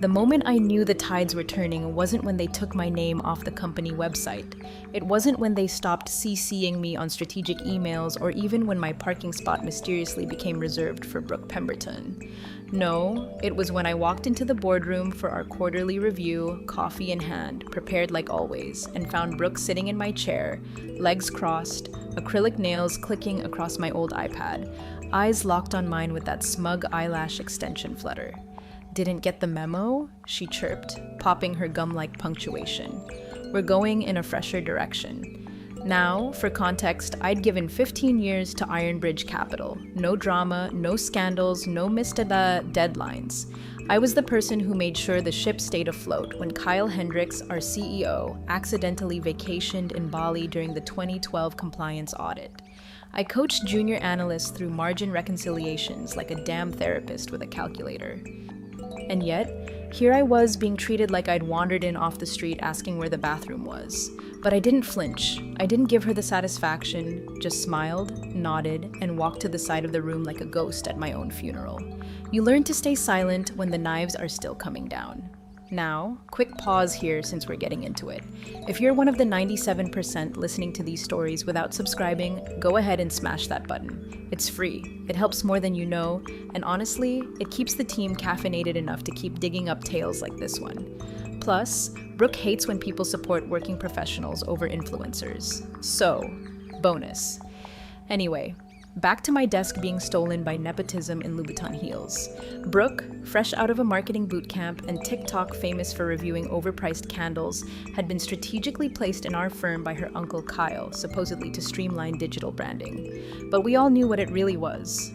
The moment I knew the tides were turning wasn't when they took my name off the company website. It wasn't when they stopped CCing me on strategic emails or even when my parking spot mysteriously became reserved for Brooke Pemberton. No, it was when I walked into the boardroom for our quarterly review, coffee in hand, prepared like always, and found Brooke sitting in my chair, legs crossed, acrylic nails clicking across my old iPad, eyes locked on mine with that smug eyelash extension flutter. "Didn't get the memo?" she chirped, popping her gum-like punctuation. "We're going in a fresher direction." Now, for context, I'd given 15 years to Ironbridge Capital. No drama, no scandals, no missed deadlines. I was the person who made sure the ship stayed afloat when Kyle Hendricks, our CEO, accidentally vacationed in Bali during the 2012 compliance audit. I coached junior analysts through margin reconciliations like a damn therapist with a calculator. And yet, here I was being treated like I'd wandered in off the street asking where the bathroom was. But I didn't flinch. I didn't give her the satisfaction, just smiled, nodded, and walked to the side of the room like a ghost at my own funeral. You learn to stay silent when the knives are still coming down. Now, quick pause here since we're getting into it. If you're one of the 97% listening to these stories without subscribing, go ahead and smash that button. It's free, it helps more than you know, and honestly, it keeps the team caffeinated enough to keep digging up tales like this one. Plus, Brooke hates when people support working professionals over influencers. So, bonus. Anyway, back to my desk being stolen by nepotism in Louboutin heels. Brooke, fresh out of a marketing bootcamp and TikTok famous for reviewing overpriced candles, had been strategically placed in our firm by her uncle Kyle, supposedly to streamline digital branding. But we all knew what it really was.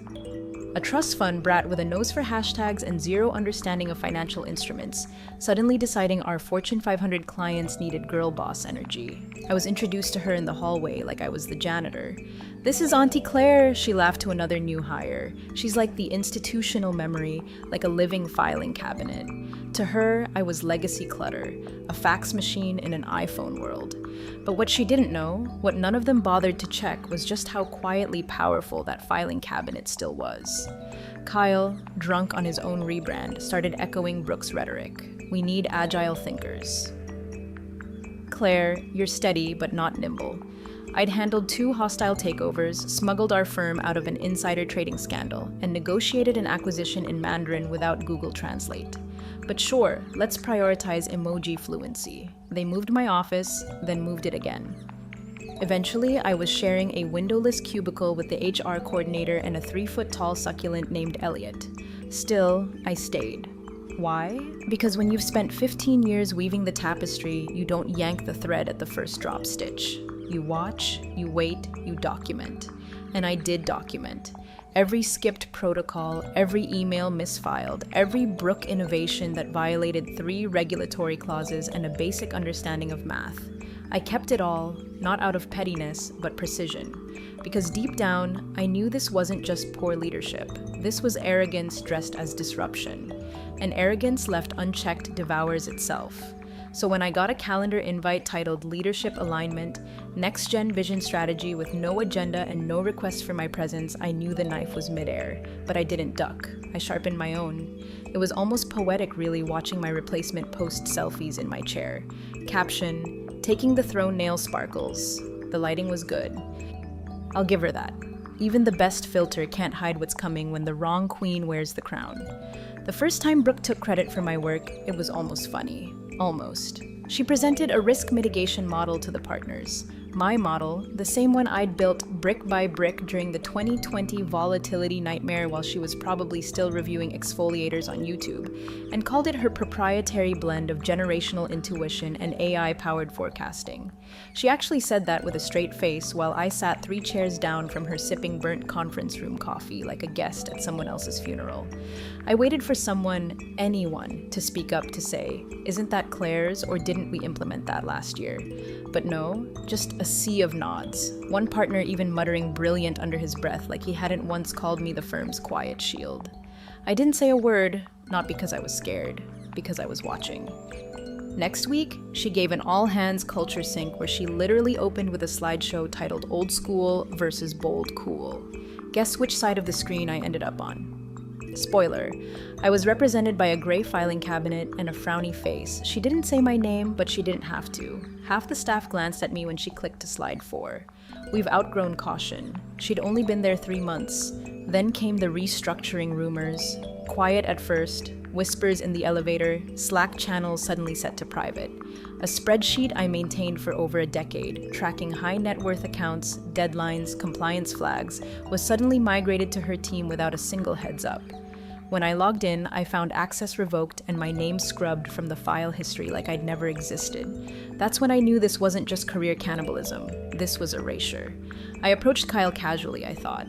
A trust fund brat with a nose for hashtags and zero understanding of financial instruments, suddenly deciding our Fortune 500 clients needed girl boss energy. I was introduced to her in the hallway like I was the janitor. "This is Auntie Claire," she laughed to another new hire. "She's like the institutional memory, like a living filing cabinet." To her, I was legacy clutter, a fax machine in an iPhone world. But what she didn't know, what none of them bothered to check, was just how quietly powerful that filing cabinet still was. Kyle, drunk on his own rebrand, started echoing Brooke's rhetoric. "We need agile thinkers." "Claire, you're steady but not nimble." I'd handled 2 hostile takeovers, smuggled our firm out of an insider trading scandal, and negotiated an acquisition in Mandarin without Google Translate. But sure, let's prioritize emoji fluency. They moved my office, then moved it again. Eventually, I was sharing a windowless cubicle with the HR coordinator and a 3-foot-tall succulent named Elliot. Still, I stayed. Why? Because when you've spent 15 years weaving the tapestry, you don't yank the thread at the first drop stitch. You watch, you wait, you document. And I did document. Every skipped protocol, every email misfiled, every Brooke innovation that violated 3 regulatory clauses and a basic understanding of math. I kept it all, not out of pettiness, but precision. Because deep down, I knew this wasn't just poor leadership. This was arrogance dressed as disruption. And arrogance left unchecked devours itself. So when I got a calendar invite titled Leadership Alignment, Next Gen Vision Strategy with no agenda and no request for my presence, I knew the knife was midair. But I didn't duck. I sharpened my own. It was almost poetic, really, watching my replacement post selfies in my chair. Caption, "Taking the throne nail sparkles." The lighting was good. I'll give her that. Even the best filter can't hide what's coming when the wrong queen wears the crown. The first time Brooke took credit for my work, it was almost funny. Almost. She presented a risk mitigation model to the partners. My model, the same one I'd built brick by brick during the 2020 volatility nightmare while she was probably still reviewing exfoliators on YouTube, and called it her proprietary blend of generational intuition and AI-powered forecasting. She actually said that with a straight face while I sat 3 chairs down from her sipping burnt conference room coffee like a guest at someone else's funeral. I waited for someone, anyone, to speak up to say, "Isn't that Claire's, or didn't we implement that last year?" But no, just a sea of nods. One partner even muttering brilliant under his breath like he hadn't once called me the firm's quiet shield. I didn't say a word, not because I was scared, because I was watching. Next week, she gave an all-hands culture sync where she literally opened with a slideshow titled Old School versus Bold Cool. Guess which side of the screen I ended up on? Spoiler, I was represented by a gray filing cabinet and a frowny face. She didn't say my name, but she didn't have to. Half the staff glanced at me when she clicked to slide 4. We've outgrown caution. She'd only been there 3 months. Then came the restructuring rumors. Quiet at first, whispers in the elevator, Slack channels suddenly set to private. A spreadsheet I maintained for over a decade, tracking high net worth accounts, deadlines, compliance flags, was suddenly migrated to her team without a single heads up. When I logged in, I found access revoked and my name scrubbed from the file history like I'd never existed. That's when I knew this wasn't just career cannibalism. This was erasure. I approached Kyle casually, I thought.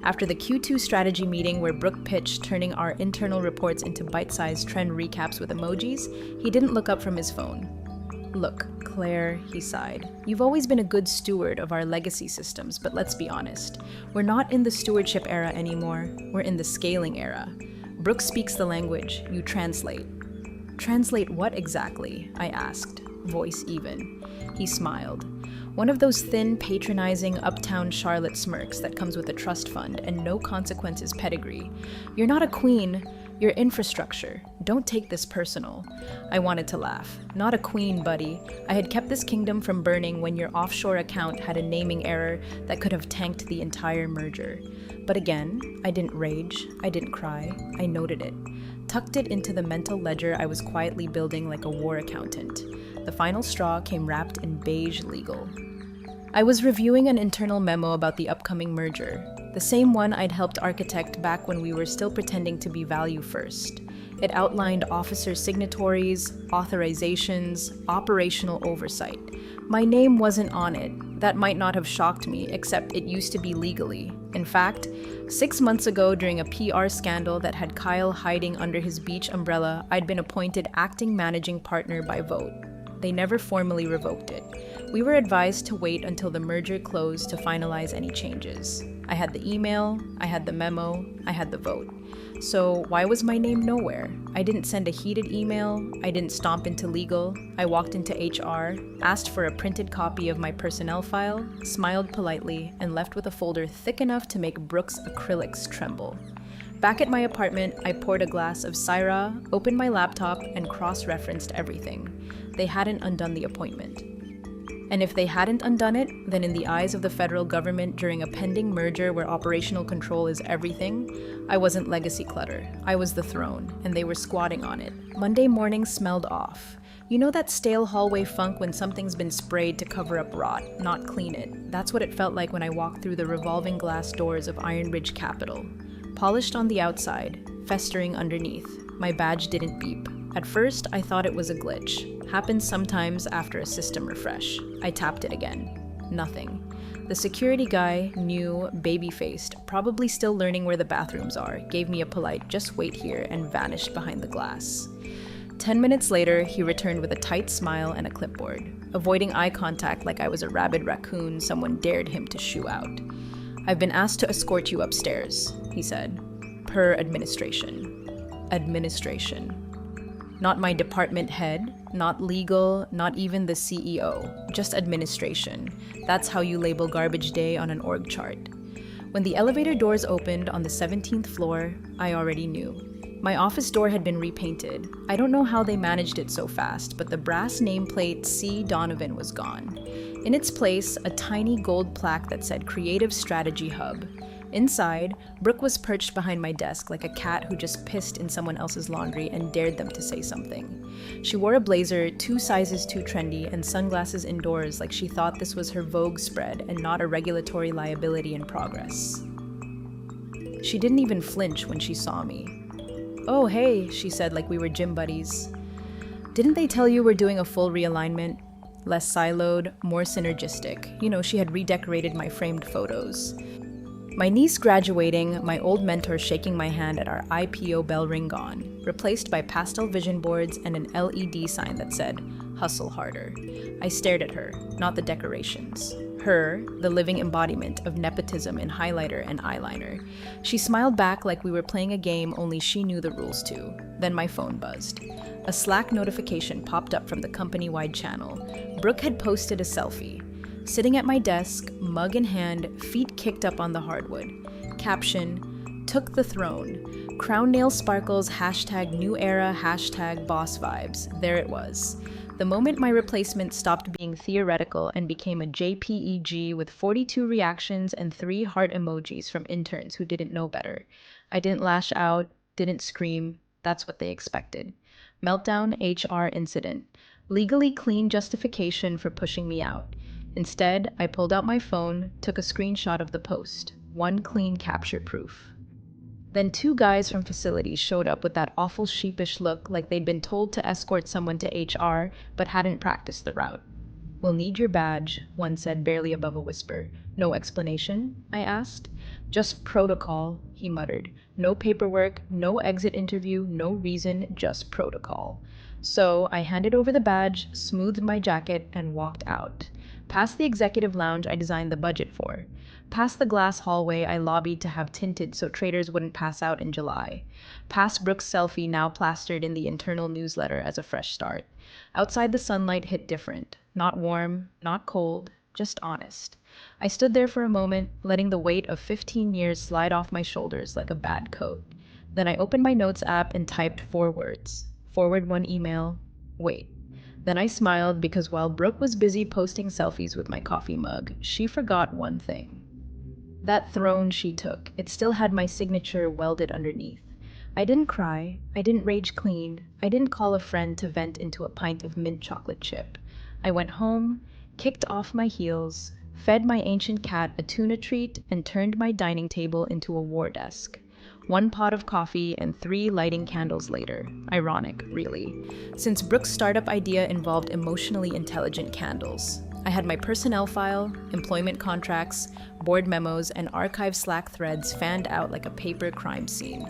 After the Q2 strategy meeting where Brooke pitched turning our internal reports into bite-sized trend recaps with emojis, he didn't look up from his phone. Look, Claire, he sighed. You've always been a good steward of our legacy systems, but let's be honest. We're not in the stewardship era anymore. We're in the scaling era. Brooke speaks the language. You translate. Translate what exactly? I asked, voice even. He smiled. One of those thin, patronizing, uptown Charlotte smirks that comes with a trust fund and no consequences pedigree. You're not a queen. You're infrastructure. Don't take this personal. I wanted to laugh. Not a queen, buddy. I had kept this kingdom from burning when your offshore account had a naming error that could have tanked the entire merger. But again, I didn't rage. I didn't cry. I noted it. Tucked it into the mental ledger I was quietly building like a war accountant. The final straw came wrapped in beige legal. I was reviewing an internal memo about the upcoming merger, the same one I'd helped architect back when we were still pretending to be value first. It outlined officer signatories, authorizations, operational oversight. My name wasn't on it. That might not have shocked me, except it used to be legally. In fact, 6 months ago during a PR scandal that had Kyle hiding under his beach umbrella, I'd been appointed acting managing partner by vote. They never formally revoked it. We were advised to wait until the merger closed to finalize any changes. I had the email, I had the memo, I had the vote. So why was my name nowhere? I didn't send a heated email, I didn't stomp into legal, I walked into HR, asked for a printed copy of my personnel file, smiled politely, and left with a folder thick enough to make Brooke's acrylics tremble. Back at my apartment, I poured a glass of Syrah, opened my laptop, and cross-referenced everything. They hadn't undone the appointment. And if they hadn't undone it, then in the eyes of the federal government during a pending merger where operational control is everything, I wasn't legacy clutter. I was the throne, and they were squatting on it. Monday morning smelled off. You know that stale hallway funk when something's been sprayed to cover up rot, not clean it? That's what it felt like when I walked through the revolving glass doors of Ironbridge Capital. Polished on the outside, festering underneath. My badge didn't beep. At first, I thought it was a glitch. Happens sometimes after a system refresh. I tapped it again. Nothing. The security guy, new, baby-faced, probably still learning where the bathrooms are, gave me a polite "just wait here" and vanished behind the glass. 10 minutes later, he returned with a tight smile and a clipboard. Avoiding eye contact like I was a rabid raccoon someone dared him to shoo out. "I've been asked to escort you upstairs," he said. "Per administration." Administration. Not my department head, not legal, not even the CEO, just administration. That's how you label garbage day on an org chart. When the elevator doors opened on the 17th floor, I already knew. My office door had been repainted. I don't know how they managed it so fast, but the brass nameplate C. Donovan was gone. In its place, a tiny gold plaque that said Creative Strategy Hub. Inside, Brooke was perched behind my desk like a cat who just pissed in someone else's laundry and dared them to say something. She wore a blazer 2 sizes too trendy and sunglasses indoors like she thought this was her Vogue spread and not a regulatory liability in progress. She didn't even flinch when she saw me. "Oh, hey," she said like we were gym buddies. "Didn't they tell you we're doing a full realignment? Less siloed, more synergistic." You know, she had redecorated my framed photos. My niece graduating, my old mentor shaking my hand at our IPO bell ring gone, replaced by pastel vision boards and an LED sign that said, "Hustle harder." I stared at her, not the decorations. Her, the living embodiment of nepotism in highlighter and eyeliner. She smiled back like we were playing a game only she knew the rules to. Then my phone buzzed. A Slack notification popped up from the company-wide channel. Brooke had posted a selfie. Sitting at my desk, mug in hand, feet kicked up on the hardwood. Caption, Took the throne. Crown nail sparkles, hashtag new era, hashtag boss vibes. There it was. The moment my replacement stopped being theoretical and became a JPEG with 42 reactions and 3 heart emojis from interns who didn't know better. I didn't lash out, didn't scream. That's what they expected. Meltdown HR incident. Legally clean justification for pushing me out. Instead, I pulled out my phone, took a screenshot of the post. One clean capture proof. Then 2 guys from facilities showed up with that awful sheepish look like they'd been told to escort someone to HR but hadn't practiced the route. "We'll need your badge," one said barely above a whisper. "No explanation?" I asked. "Just protocol," he muttered. "No paperwork, no exit interview, no reason, just protocol." So I handed over the badge, smoothed my jacket, and walked out. Past the executive lounge I designed the budget for. Past the glass hallway I lobbied to have tinted so traders wouldn't pass out in July. Past Brooke's selfie now plastered in the internal newsletter as a fresh start. Outside the sunlight hit different. Not warm, not cold, just honest. I stood there for a moment, letting the weight of 15 years slide off my shoulders like a bad coat. Then I opened my notes app and typed 4 words. Forward 1 email. Wait. Then I smiled because while Brooke was busy posting selfies with my coffee mug, she forgot one thing. That throne she took, it still had my signature welded underneath. I didn't cry, I didn't rage clean, I didn't call a friend to vent into a pint of mint chocolate chip. I went home, kicked off my heels, fed my ancient cat a tuna treat, and turned my dining table into a war desk. 1 pot of coffee and 3 lighting candles later. Ironic, really. Since Brooke's startup idea involved emotionally intelligent candles. I had my personnel file, employment contracts, board memos, and archive Slack threads fanned out like a paper crime scene.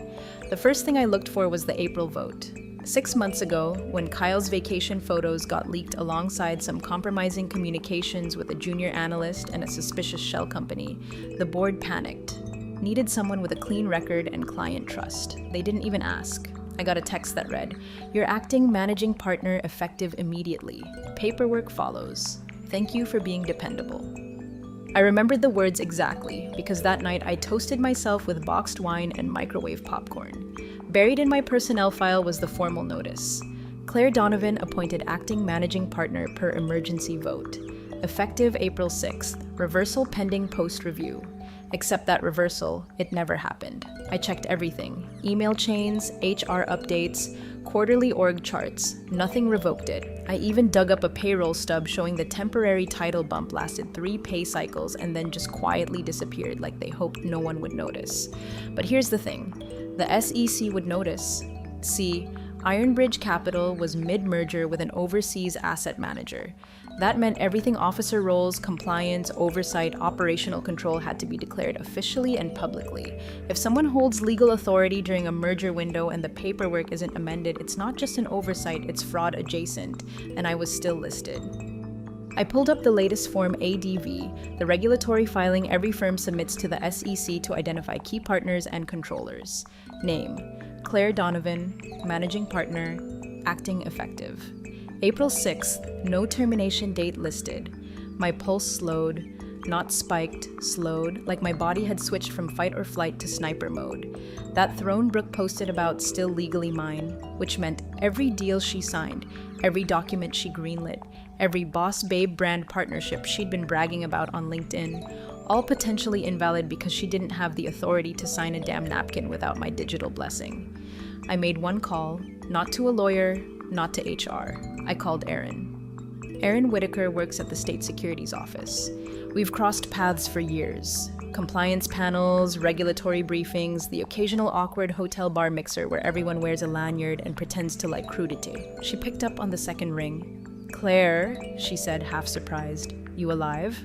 The first thing I looked for was the April vote. 6 months ago, when Kyle's vacation photos got leaked alongside some compromising communications with a junior analyst and a suspicious shell company, the board panicked. Needed someone with a clean record and client trust. They didn't even ask. I got a text that read, "Your acting managing partner effective immediately. Paperwork follows. Thank you for being dependable." I remembered the words exactly because that night I toasted myself with boxed wine and microwave popcorn. Buried in my personnel file was the formal notice. Claire Donovan appointed acting managing partner per emergency vote. Effective April 6th. Reversal pending post-review. Except that reversal, it never happened. I checked everything. Email chains, HR updates, quarterly org charts. Nothing revoked it. I even dug up a payroll stub showing the temporary title bump lasted 3 pay cycles and then just quietly disappeared like they hoped no one would notice. But here's the thing. The SEC would notice. See, Ironbridge Capital was mid-merger with an overseas asset manager. That meant everything officer roles, compliance, oversight, operational control had to be declared officially and publicly. If someone holds legal authority during a merger window and the paperwork isn't amended, it's not just an oversight, it's fraud adjacent, and I was still listed. I pulled up the latest Form ADV, the regulatory filing every firm submits to the SEC to identify key partners and controllers. Name: Claire Donovan, Managing Partner, Acting Effective. April 6th, no termination date listed. My pulse slowed, not spiked, slowed, like my body had switched from fight or flight to sniper mode. That throne Brooke posted about still legally mine, which meant every deal she signed, every document she greenlit, every Boss Babe brand partnership she'd been bragging about on LinkedIn, all potentially invalid because she didn't have the authority to sign a damn napkin without my digital blessing. I made one call, not to a lawyer, not to HR. I called Aaron. Aaron Whitaker works at the State Securities Office. We've crossed paths for years. Compliance panels, regulatory briefings, the occasional awkward hotel bar mixer where everyone wears a lanyard and pretends to like crudité. She picked up on the second ring. "Claire," she said, half surprised, "you alive?"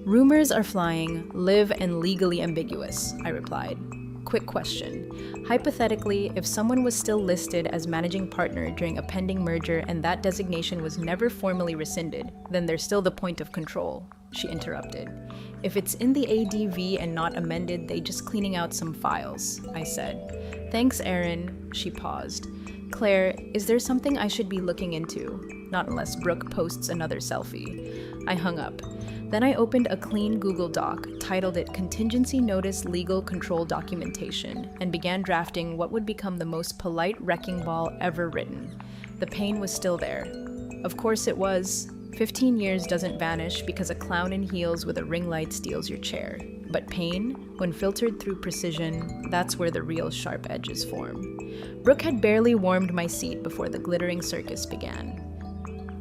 "Rumors are flying, live and legally ambiguous," I replied. Quick question. Hypothetically, if someone was still listed as managing partner during a pending merger and that designation was never formally rescinded, then there's still the point of control, she interrupted. If it's in the ADV and not amended, they just cleaning out some files, I said. Thanks, Aaron, she paused. Claire, is there something I should be looking into? not unless Brooke posts another selfie. I hung up. Then I opened a clean Google Doc, titled it Contingency Notice Legal Control Documentation, and began drafting what would become the most polite wrecking ball ever written. The pain was still there. Of course it was. 15 years doesn't vanish because a clown in heels with a ring light steals your chair. But pain, when filtered through precision, that's where the real sharp edges form. Brooke had barely warmed my seat before the glittering circus began.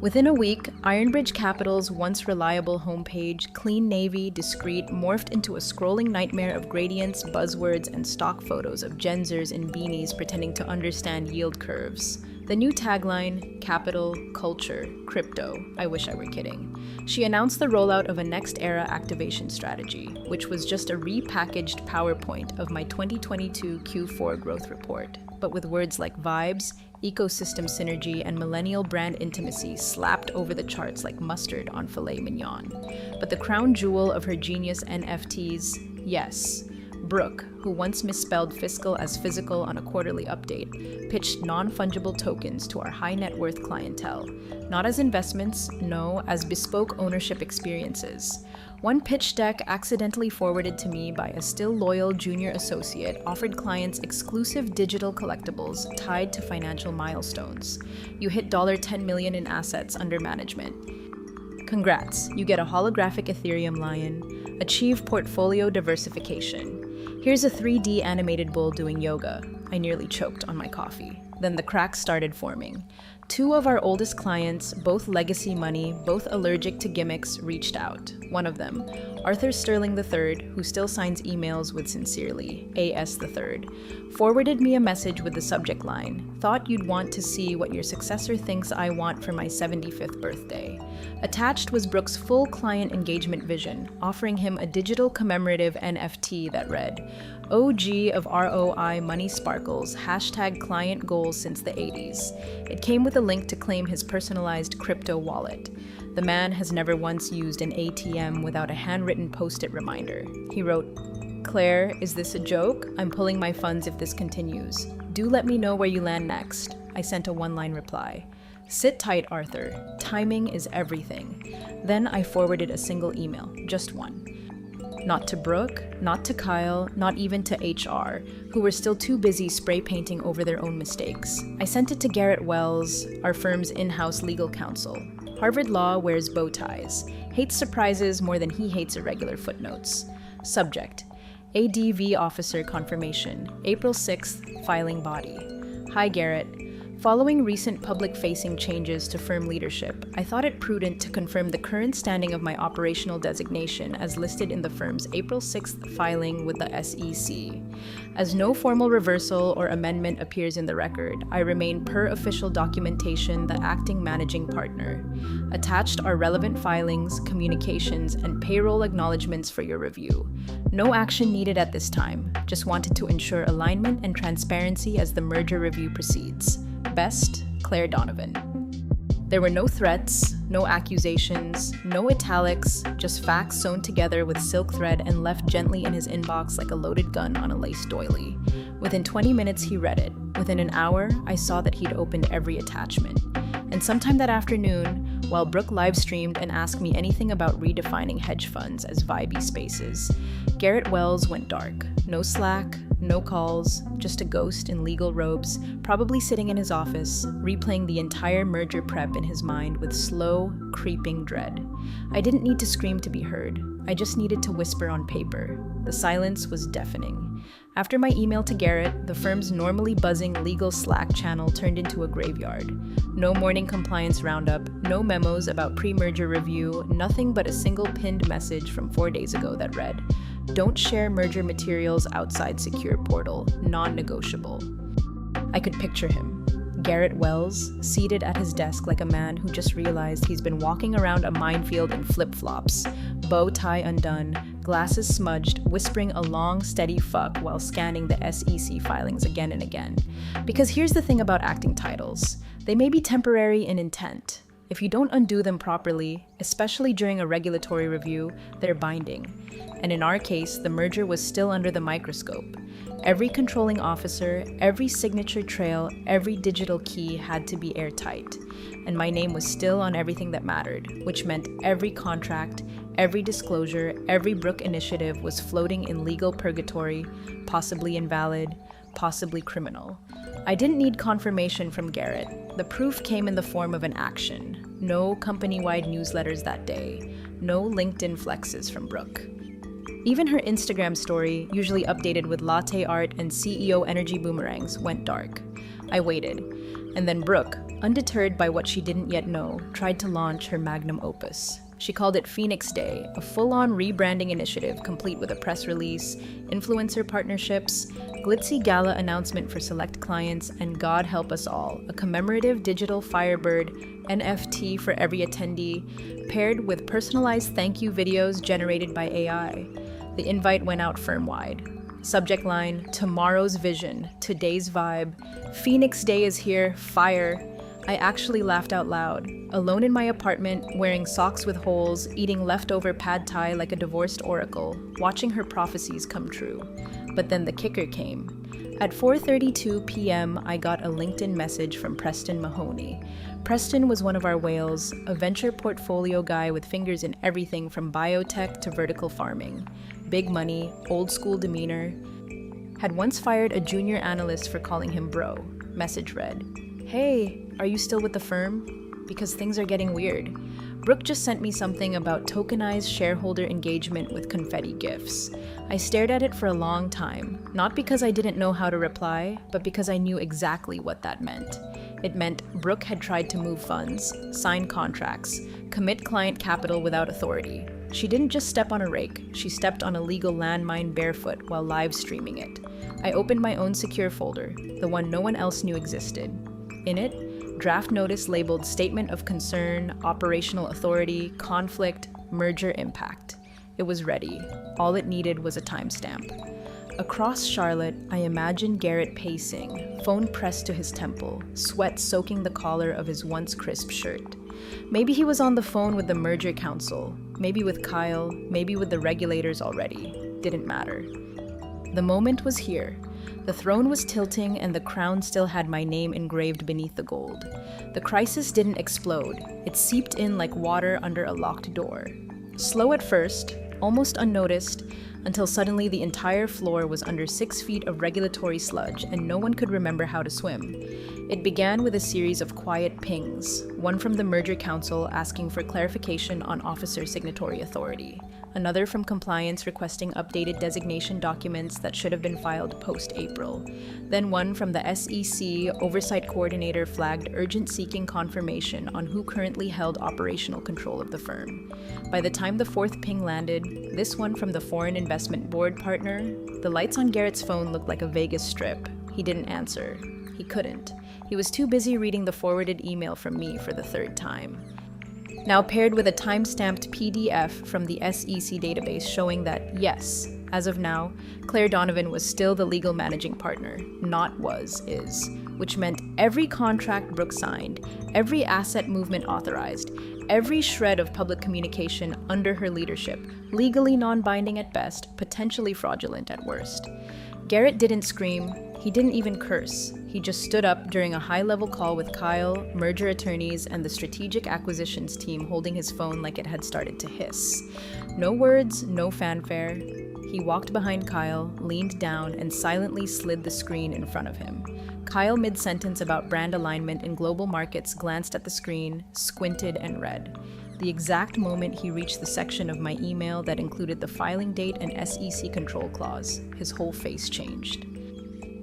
Within a week, Ironbridge Capital's once reliable homepage, clean navy, discreet, morphed into a scrolling nightmare of gradients, buzzwords, and stock photos of Gen Zers in beanies pretending to understand yield curves. The new tagline, capital, culture, crypto. I wish I were kidding. She announced the rollout of a next era activation strategy, which was just a repackaged PowerPoint of my 2022 Q4 growth report, but with words like vibes, ecosystem synergy, and millennial brand intimacy slapped over the charts like mustard on filet mignon. But the crown jewel of her genius NFTs, yes, Brooke, who once misspelled fiscal as physical on a quarterly update, pitched non-fungible tokens to our high net worth clientele, not as investments, no, as bespoke ownership experiences. One pitch deck accidentally forwarded to me by a still loyal junior associate offered clients exclusive digital collectibles tied to financial milestones. You hit $10 million in assets under management. Congrats, you get a holographic Ethereum lion. Achieve portfolio diversification. Here's a 3D animated bull doing yoga. I nearly choked on my coffee. Then the cracks started forming. Two of our oldest clients, both legacy money, both allergic to gimmicks, reached out. One of them, Arthur Sterling III, who still signs emails with sincerely, AS III, forwarded me a message with the subject line, "Thought you'd want to see what your successor thinks I want for my 75th birthday." Attached was Brooke's full client engagement vision, offering him a digital commemorative NFT that read, OG of ROI Money Sparkles, #client goals since the 80s. It came with a link to claim his personalized crypto wallet. The man has never once used an ATM without a handwritten post-it reminder. He wrote, "Claire, is this a joke? I'm pulling my funds if this continues. Do let me know where you land next." I sent a one-line reply. "Sit tight, Arthur. Timing is everything." Then I forwarded a single email, just one. Not to Brooke, not to Kyle, not even to HR, who were still too busy spray painting over their own mistakes. I sent it to Garrett Wells, our firm's in-house legal counsel. Harvard Law wears bow ties, hates surprises more than he hates irregular footnotes. Subject: ADV Officer Confirmation, April 6th, filing body. Hi Garrett. Following recent public-facing changes to firm leadership, I thought it prudent to confirm the current standing of my operational designation as listed in the firm's April 6th filing with the SEC. As no formal reversal or amendment appears in the record, I remain per official documentation the acting managing partner. Attached are relevant filings, communications, and payroll acknowledgements for your review. No action needed at this time, just wanted to ensure alignment and transparency as the merger review proceeds. Best, Claire Donovan. There were no threats, no accusations, no italics, just facts sewn together with silk thread and left gently in his inbox like a loaded gun on a lace doily. Within 20 minutes, he read it. Within an hour, I saw that he'd opened every attachment. And sometime that afternoon, while Brooke live-streamed and asked me anything about redefining hedge funds as vibey spaces, Garrett Wells went dark. No Slack, no calls, just a ghost in legal robes, probably sitting in his office, replaying the entire merger prep in his mind with slow, creeping dread. I didn't need to scream to be heard. I just needed to whisper on paper. The silence was deafening. After my email to Garrett, the firm's normally buzzing legal Slack channel turned into a graveyard. No morning compliance roundup, no memos about pre-merger review, nothing but a single pinned message from 4 days ago that read, "Don't share merger materials outside secure portal, non-negotiable." I could picture him, Garrett Wells, seated at his desk like a man who just realized he's been walking around a minefield in flip-flops, bow tie undone, glasses smudged, whispering a long, steady fuck while scanning the SEC filings again and again. Because here's the thing about acting titles. They may be temporary in intent. If you don't undo them properly, especially during a regulatory review, they're binding. And in our case, the merger was still under the microscope. Every controlling officer, every signature trail, every digital key had to be airtight. And my name was still on everything that mattered, which meant every contract, every disclosure, every Brooke initiative was floating in legal purgatory, possibly invalid, possibly criminal. I didn't need confirmation from Garrett. The proof came in the form of an action. No company-wide newsletters that day. No LinkedIn flexes from Brooke. Even her Instagram story, usually updated with latte art and CEO energy boomerangs, went dark. I waited. And then Brooke, undeterred by what she didn't yet know, tried to launch her magnum opus. She called it Phoenix Day, a full-on rebranding initiative complete with a press release, influencer partnerships, glitzy gala announcement for select clients, and God help us all, a commemorative digital Firebird NFT for every attendee, paired with personalized thank you videos generated by AI. The invite went out firm-wide. Subject line, tomorrow's vision, today's vibe, Phoenix Day is here, fire. I actually laughed out loud, alone in my apartment, wearing socks with holes, eating leftover pad thai like a divorced oracle, watching her prophecies come true. But then the kicker came. At 4:32 p.m., I got a LinkedIn message from Preston Mahoney. Preston was one of our whales, a venture portfolio guy with fingers in everything from biotech to vertical farming. Big money, old school demeanor. Had once fired a junior analyst for calling him bro. Message read, "Hey, are you still with the firm? Because things are getting weird. Brooke just sent me something about tokenized shareholder engagement with confetti gifts." I stared at it for a long time, not because I didn't know how to reply, but because I knew exactly what that meant. It meant Brooke had tried to move funds, sign contracts, commit client capital without authority. She didn't just step on a rake, she stepped on a legal landmine barefoot while live streaming it. I opened my own secure folder, the one no one else knew existed. In it, draft notice labeled Statement of Concern, Operational Authority, Conflict, Merger Impact. It was ready. All it needed was a timestamp. Across Charlotte, I imagined Garrett pacing, phone pressed to his temple, sweat soaking the collar of his once crisp shirt. Maybe he was on the phone with the merger council, maybe with Kyle, maybe with the regulators already. Didn't matter. The moment was here. The throne was tilting and the crown still had my name engraved beneath the gold. The crisis didn't explode. It seeped in like water under a locked door. Slow at first, almost unnoticed, until suddenly the entire floor was under 6 feet of regulatory sludge and no one could remember how to swim. It began with a series of quiet pings, one from the Merger Council asking for clarification on officer signatory authority, another from compliance requesting updated designation documents that should have been filed post-April, then one from the SEC Oversight Coordinator flagged urgent seeking confirmation on who currently held operational control of the firm. By the time the fourth ping landed, this one from the Foreign Investment Board partner, the lights on Garrett's phone looked like a Vegas strip. He didn't answer. He couldn't. He was too busy reading the forwarded email from me for the third time. Now paired with a time-stamped PDF from the SEC database showing that, yes, as of now, Claire Donovan was still the legal managing partner, not is, which meant every contract Brooke signed, every asset movement authorized, every shred of public communication under her leadership, legally non-binding at best, potentially fraudulent at worst. Garrett didn't scream, he didn't even curse. He just stood up during a high-level call with Kyle, merger attorneys, and the strategic acquisitions team holding his phone like it had started to hiss. No words, no fanfare. He walked behind Kyle, leaned down, and silently slid the screen in front of him. Kyle, mid-sentence about brand alignment in global markets, glanced at the screen, squinted, and read. The exact moment he reached the section of my email that included the filing date and SEC control clause, his whole face changed.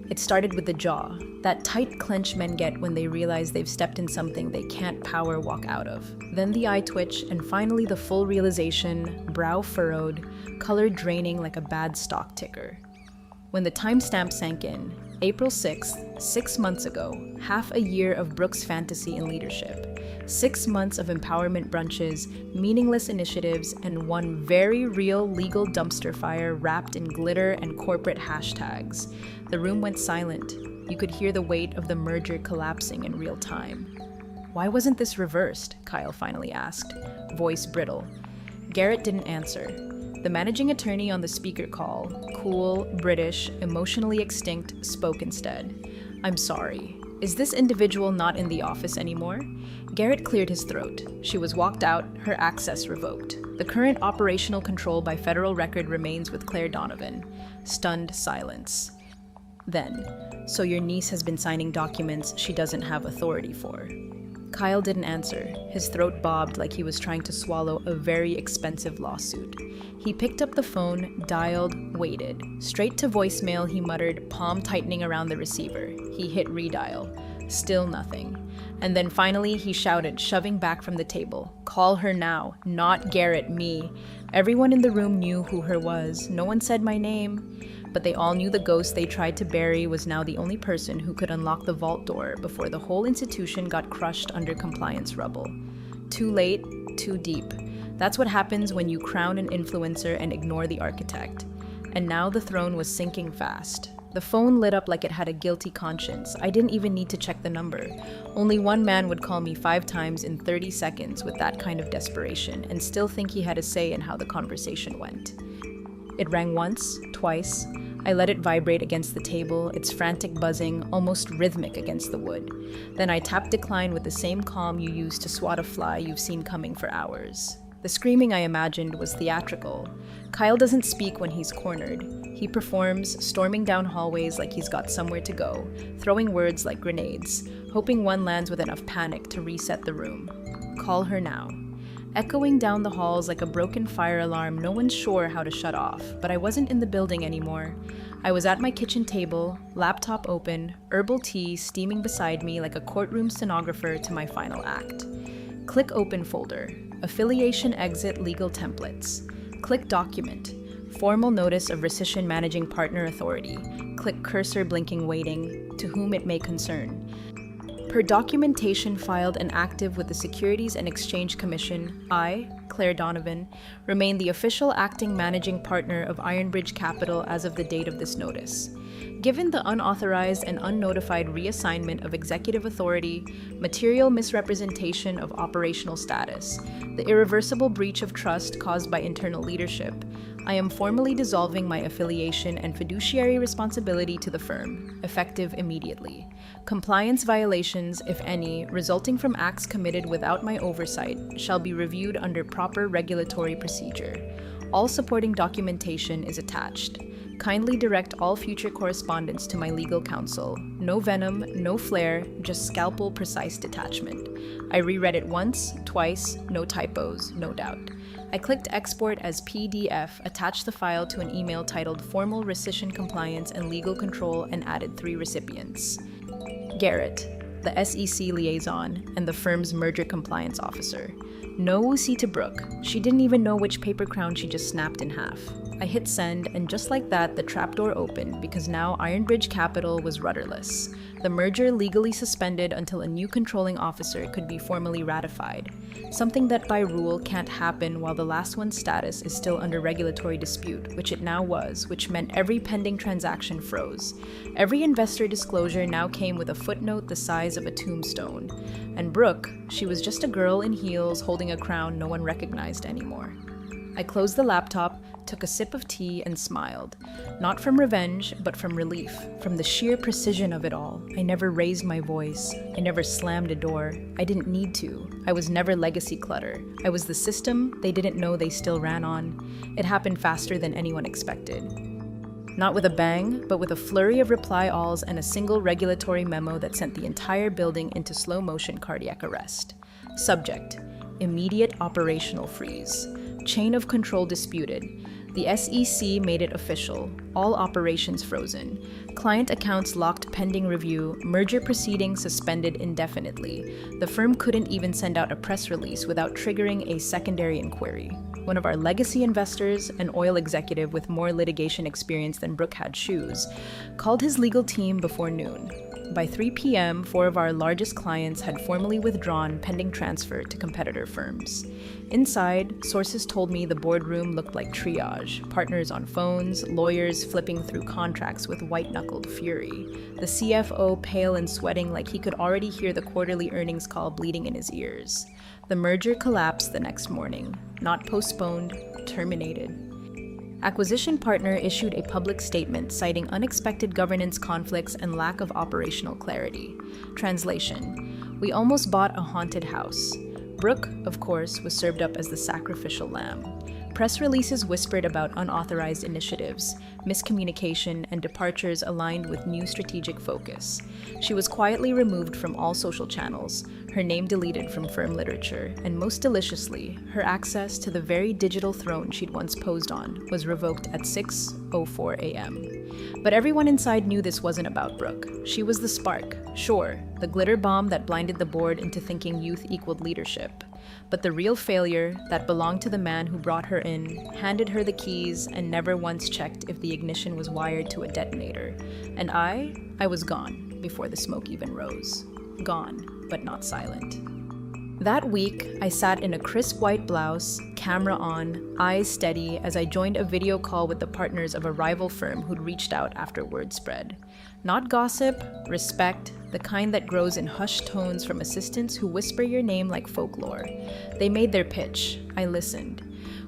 It started with the jaw, that tight clench men get when they realize they've stepped in something they can't power walk out of. Then the eye twitch, and finally the full realization, brow furrowed, color draining like a bad stock ticker. When the timestamp sank in, April 6th, 6 months ago, half a year of Brooke's fantasy and leadership. 6 months of empowerment brunches, meaningless initiatives, and one very real legal dumpster fire wrapped in glitter and corporate hashtags. The room went silent. You could hear the weight of the merger collapsing in real time. "Why wasn't this reversed?" Kyle finally asked, voice brittle. Garrett didn't answer. The managing attorney on the speaker call, cool, British, emotionally extinct, spoke instead. "I'm sorry. Is this individual not in the office anymore?" Garrett cleared his throat. She was walked out, her access revoked. The current operational control by federal record remains with Claire Donovan. Stunned silence. Then, "So your niece has been signing documents she doesn't have authority for." Kyle didn't answer. His throat bobbed like he was trying to swallow a very expensive lawsuit. He picked up the phone, dialed, waited. Straight to voicemail, he muttered, palm tightening around the receiver. He hit redial. Still nothing. And then finally, he shouted, shoving back from the table, "Call her now, not Garrett, me." Everyone in the room knew who her was. No one said my name. But they all knew the ghost they tried to bury was now the only person who could unlock the vault door before the whole institution got crushed under compliance rubble. Too late, too deep. That's what happens when you crown an influencer and ignore the architect. And now the throne was sinking fast. The phone lit up like it had a guilty conscience. I didn't even need to check the number. Only one man would call me 5 times in 30 seconds with that kind of desperation and still think he had a say in how the conversation went. It rang once, twice. I let it vibrate against the table, its frantic buzzing almost rhythmic against the wood. Then I tapped decline with the same calm you use to swat a fly you've seen coming for hours. The screaming I imagined was theatrical. Kyle doesn't speak when he's cornered. He performs, storming down hallways like he's got somewhere to go, throwing words like grenades, hoping one lands with enough panic to reset the room. Call her now. Echoing down the halls like a broken fire alarm no one's sure how to shut off, but I wasn't in the building anymore. I was at my kitchen table, laptop open, herbal tea steaming beside me like a courtroom stenographer to my final act. Click Open folder. Affiliation exit legal templates. Click Document. Formal notice of rescission managing partner authority. Click cursor blinking waiting, to whom it may concern. Per documentation filed and active with the Securities and Exchange Commission, I, Claire Donovan, remain the official acting managing partner of Ironbridge Capital as of the date of this notice. Given the unauthorized and unnotified reassignment of executive authority, material misrepresentation of operational status, the irreversible breach of trust caused by internal leadership, I am formally dissolving my affiliation and fiduciary responsibility to the firm, effective immediately. Compliance violations, if any, resulting from acts committed without my oversight, shall be reviewed under proper regulatory procedure. All supporting documentation is attached. Kindly direct all future correspondence to my legal counsel. No venom, no flare, just scalpel-precise detachment. I reread it once, twice, no typos, no doubt. I clicked export as PDF, attached the file to an email titled Formal Rescission Compliance and Legal Control, and added 3 recipients. Garrett, the SEC liaison, and the firm's merger compliance officer. No Wusita Brooke. She didn't even know which paper crown she just snapped in half. I hit send, and just like that, the trapdoor opened because now Ironbridge Capital was rudderless. The merger legally suspended until a new controlling officer could be formally ratified. Something that by rule can't happen while the last one's status is still under regulatory dispute, which it now was, which meant every pending transaction froze. Every investor disclosure now came with a footnote the size of a tombstone. And Brooke, she was just a girl in heels holding a crown no one recognized anymore. I closed the laptop, took a sip of tea, and smiled. Not from revenge, but from relief, from the sheer precision of it all. I never raised my voice. I never slammed a door. I didn't need to. I was never legacy clutter. I was the system they didn't know they still ran on. It happened faster than anyone expected. Not with a bang, but with a flurry of reply-alls and a single regulatory memo that sent the entire building into slow-motion cardiac arrest. Subject: immediate operational freeze. Chain of control disputed. The SEC made it official. All operations frozen. Client accounts locked pending review. Merger proceedings suspended indefinitely. The firm couldn't even send out a press release without triggering a secondary inquiry. One of our legacy investors, an oil executive with more litigation experience than Brooke had shoes, called his legal team before noon. By 3 p.m., 4 of our largest clients had formally withdrawn pending transfer to competitor firms. Inside, sources told me the boardroom looked like triage, partners on phones, lawyers flipping through contracts with white-knuckled fury, the CFO pale and sweating like he could already hear the quarterly earnings call bleeding in his ears. The merger collapsed the next morning, not postponed, terminated. Acquisition partner issued a public statement citing unexpected governance conflicts and lack of operational clarity. Translation: we almost bought a haunted house. Brooke, of course, was served up as the sacrificial lamb. Press releases whispered about unauthorized initiatives, miscommunication, and departures aligned with new strategic focus. She was quietly removed from all social channels, her name deleted from firm literature, and most deliciously, her access to the very digital throne she'd once posed on was revoked at 6:04 a.m. But everyone inside knew this wasn't about Brooke. She was the spark, sure, the glitter bomb that blinded the board into thinking youth equaled leadership. But the real failure, that belonged to the man who brought her in, handed her the keys, and never once checked if the ignition was wired to a detonator. And I was gone before the smoke even rose. Gone, but not silent. That week, I sat in a crisp white blouse, camera on, eyes steady, as I joined a video call with the partners of a rival firm who'd reached out after word spread. Not gossip, respect, the kind that grows in hushed tones from assistants who whisper your name like folklore. They made their pitch. I listened.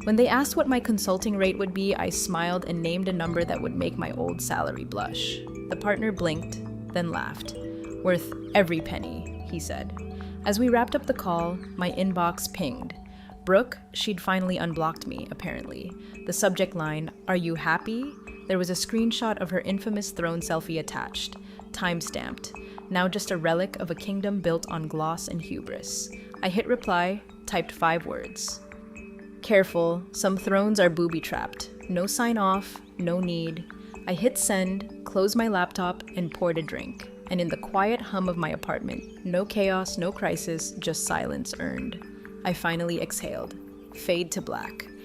When they asked what my consulting rate would be, I smiled and named a number that would make my old salary blush. The partner blinked, then laughed. "Worth every penny," he said. As we wrapped up the call, my inbox pinged. Brooke, she'd finally unblocked me, apparently. The subject line, "Are you happy?" There was a screenshot of her infamous throne selfie attached, time-stamped, now just a relic of a kingdom built on gloss and hubris. I hit reply, typed 5 words. "Careful, some thrones are booby-trapped. No sign-off, no need." I hit send, closed my laptop, and poured a drink. And in the quiet hum of my apartment, no chaos, no crisis, just silence earned. I finally exhaled. Fade to black.